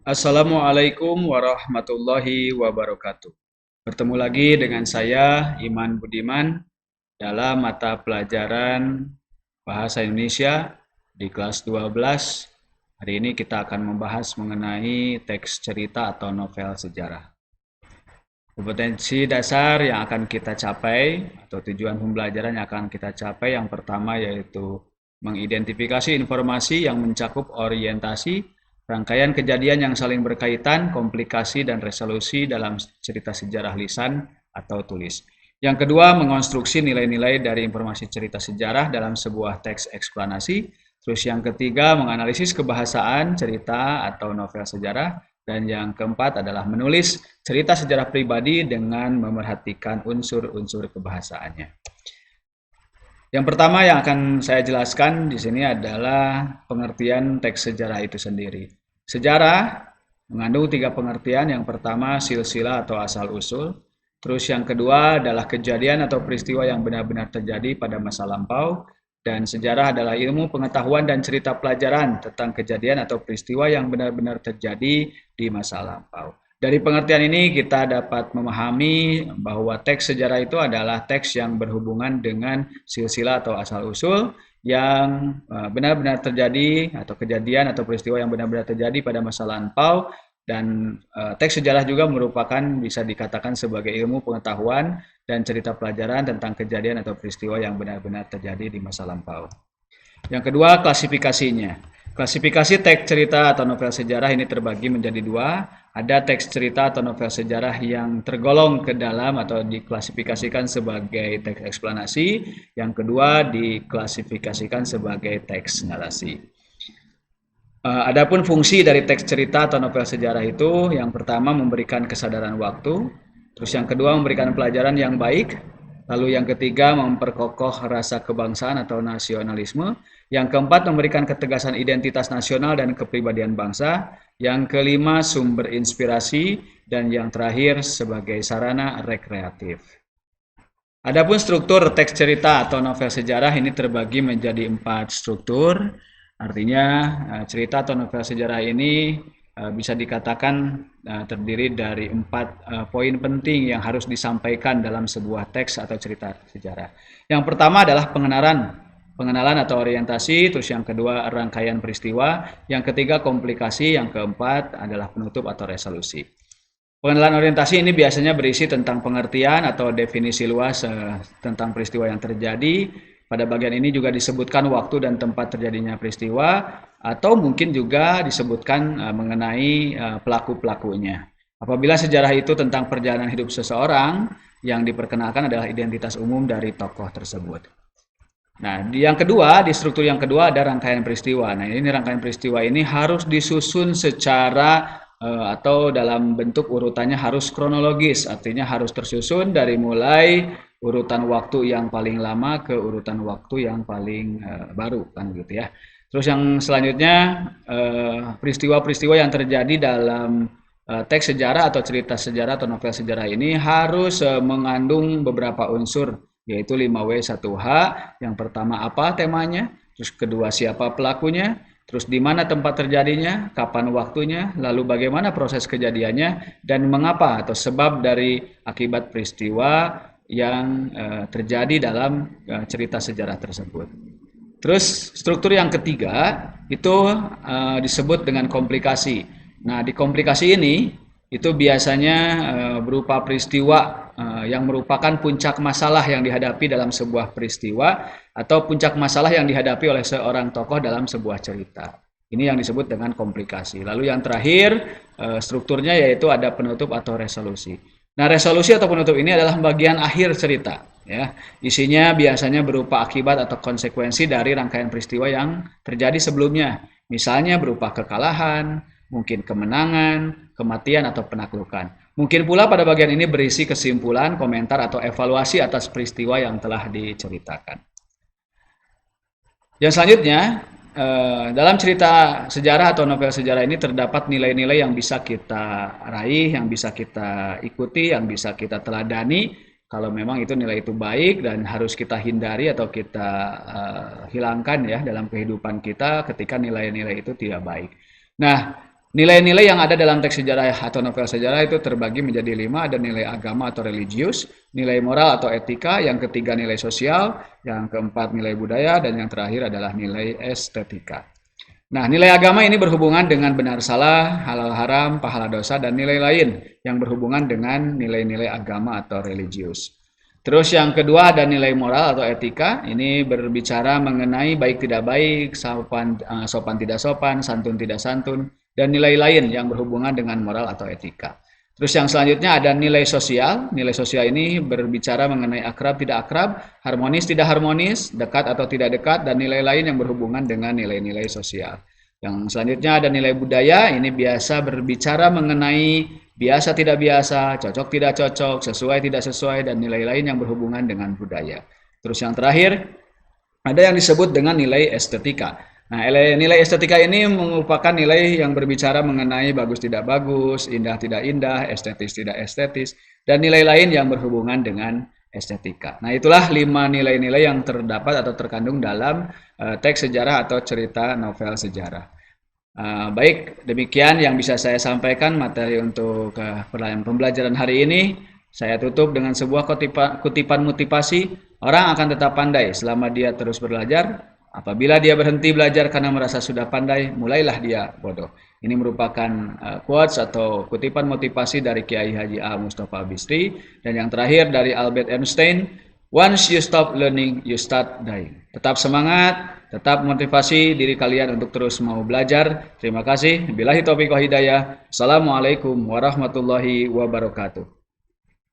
Assalamualaikum warahmatullahi wabarakatuh. Bertemu lagi dengan saya, Iman Budiman, dalam mata pelajaran Bahasa Indonesia di kelas 12. Hari ini kita akan membahas mengenai teks cerita atau novel sejarah. Kompetensi dasar yang akan kita capai atau tujuan pembelajaran yang akan kita capai yang pertama yaitu mengidentifikasi informasi yang mencakup orientasi, rangkaian kejadian yang saling berkaitan, komplikasi dan resolusi dalam cerita sejarah lisan atau tulis. Yang kedua, mengonstruksi nilai-nilai dari informasi cerita sejarah dalam sebuah teks eksplanasi. Terus yang ketiga, menganalisis kebahasaan cerita atau novel sejarah. Dan yang keempat adalah menulis cerita sejarah pribadi dengan memerhatikan unsur-unsur kebahasaannya. Yang pertama yang akan saya jelaskan di sini adalah pengertian teks sejarah itu sendiri. Sejarah mengandung tiga pengertian. Yang pertama silsilah atau asal-usul. Terus yang kedua adalah kejadian atau peristiwa yang benar-benar terjadi pada masa lampau. Dan sejarah adalah ilmu pengetahuan dan cerita pelajaran tentang kejadian atau peristiwa yang benar-benar terjadi di masa lampau. Dari pengertian ini kita dapat memahami bahwa teks sejarah itu adalah teks yang berhubungan dengan silsilah atau asal-usul yang benar-benar terjadi atau kejadian atau peristiwa yang benar-benar terjadi pada masa lampau. Dan teks sejarah juga merupakan bisa dikatakan sebagai ilmu pengetahuan dan cerita pelajaran tentang kejadian atau peristiwa yang benar-benar terjadi di masa lampau. Yang kedua, klasifikasinya. Klasifikasi teks cerita atau novel sejarah ini terbagi menjadi dua. Ada teks cerita atau novel sejarah yang tergolong ke dalam atau diklasifikasikan sebagai teks eksplanasi. Yang kedua, diklasifikasikan sebagai teks narasi. Adapun fungsi dari teks cerita atau novel sejarah itu, yang pertama memberikan kesadaran waktu, terus yang kedua memberikan pelajaran yang baik, lalu yang ketiga memperkokoh rasa kebangsaan atau nasionalisme, yang keempat memberikan ketegasan identitas nasional dan kepribadian bangsa, yang kelima sumber inspirasi, dan yang terakhir sebagai sarana rekreatif. Adapun struktur teks cerita atau novel sejarah ini terbagi menjadi 4 struktur. Artinya cerita atau novel sejarah ini bisa dikatakan terdiri dari 4 poin penting yang harus disampaikan dalam sebuah teks atau cerita sejarah. Yang pertama adalah pengenalan atau orientasi, terus yang kedua rangkaian peristiwa, yang ketiga komplikasi, yang keempat adalah penutup atau resolusi. Pengenalan orientasi ini biasanya berisi tentang pengertian atau definisi luas tentang peristiwa yang terjadi. Pada bagian ini juga disebutkan waktu dan tempat terjadinya peristiwa, atau mungkin juga disebutkan mengenai pelaku-pelakunya. Apabila sejarah itu tentang perjalanan hidup seseorang, yang diperkenalkan adalah identitas umum dari tokoh tersebut. Nah, yang kedua, di struktur yang kedua ada rangkaian peristiwa. Nah, ini rangkaian peristiwa ini harus disusun secara atau dalam bentuk urutannya harus kronologis, artinya harus tersusun dari mulai urutan waktu yang paling lama ke urutan waktu yang paling baru, kan gitu ya. Terus yang selanjutnya peristiwa-peristiwa yang terjadi dalam teks sejarah atau cerita sejarah atau novel sejarah ini harus mengandung beberapa unsur, yaitu 5W1H. Yang pertama apa temanya, terus kedua siapa pelakunya, terus di mana tempat terjadinya, kapan waktunya, lalu bagaimana proses kejadiannya, dan mengapa atau sebab dari akibat peristiwa yang terjadi dalam cerita sejarah tersebut. Terus struktur yang ketiga itu disebut dengan komplikasi. Nah, di komplikasi ini itu biasanya berupa peristiwa yang merupakan puncak masalah yang dihadapi dalam sebuah peristiwa atau puncak masalah yang dihadapi oleh seorang tokoh dalam sebuah cerita. Ini yang disebut dengan komplikasi. Lalu yang terakhir strukturnya yaitu ada penutup atau resolusi. Nah, resolusi atau penutup ini adalah bagian akhir cerita, ya. Isinya biasanya berupa akibat atau konsekuensi dari rangkaian peristiwa yang terjadi sebelumnya. Misalnya berupa kekalahan, mungkin kemenangan, kematian atau penaklukan. Mungkin pula pada bagian ini berisi kesimpulan, komentar atau evaluasi atas peristiwa yang telah diceritakan. Yang selanjutnya, dalam cerita sejarah atau novel sejarah ini terdapat nilai-nilai yang bisa kita raih, yang bisa kita ikuti, yang bisa kita teladani. Kalau memang itu nilai itu baik dan harus kita hindari atau kita hilangkan ya dalam kehidupan kita ketika nilai-nilai itu tidak baik. Nah, Nilai-nilai yang ada dalam teks sejarah atau novel sejarah itu terbagi menjadi 5, ada nilai agama atau religius, nilai moral atau etika, yang ketiga nilai sosial, yang keempat nilai budaya, dan yang terakhir adalah nilai estetika. Nah, nilai agama ini berhubungan dengan benar salah, halal haram, pahala dosa, dan nilai lain yang berhubungan dengan nilai-nilai agama atau religius. Terus yang kedua ada nilai moral atau etika, ini berbicara mengenai baik tidak baik, sopan tidak sopan, santun tidak santun, dan nilai lain yang berhubungan dengan moral atau etika. Terus yang selanjutnya ada nilai sosial. Nilai sosial ini berbicara mengenai akrab tidak akrab, harmonis tidak harmonis, dekat atau tidak dekat, dan nilai lain yang berhubungan dengan nilai-nilai sosial. Yang selanjutnya ada nilai budaya. Ini biasa berbicara mengenai biasa tidak biasa, cocok tidak cocok, sesuai tidak sesuai, dan nilai lain yang berhubungan dengan budaya. Terus yang terakhir ada yang disebut dengan nilai estetika. Nah, nilai estetika ini merupakan nilai yang berbicara mengenai bagus tidak bagus, indah tidak indah, estetis tidak estetis, dan nilai lain yang berhubungan dengan estetika. Nah, itulah 5 nilai-nilai yang terdapat atau terkandung dalam teks sejarah atau cerita novel sejarah. Baik, demikian yang bisa saya sampaikan materi untuk pembelajaran hari ini. Saya tutup dengan sebuah kutipan motivasi, orang akan tetap pandai selama dia terus belajar. Apabila dia berhenti belajar karena merasa sudah pandai, mulailah dia bodoh. Ini merupakan quotes atau kutipan motivasi dari Kiai Haji A. Mustafa Bisri. Dan yang terakhir dari Albert Einstein, once you stop learning, you start dying. Tetap semangat, tetap motivasi diri kalian untuk terus mau belajar. Terima kasih. Billahi taufiq wal hidayah. Assalamualaikum warahmatullahi wabarakatuh.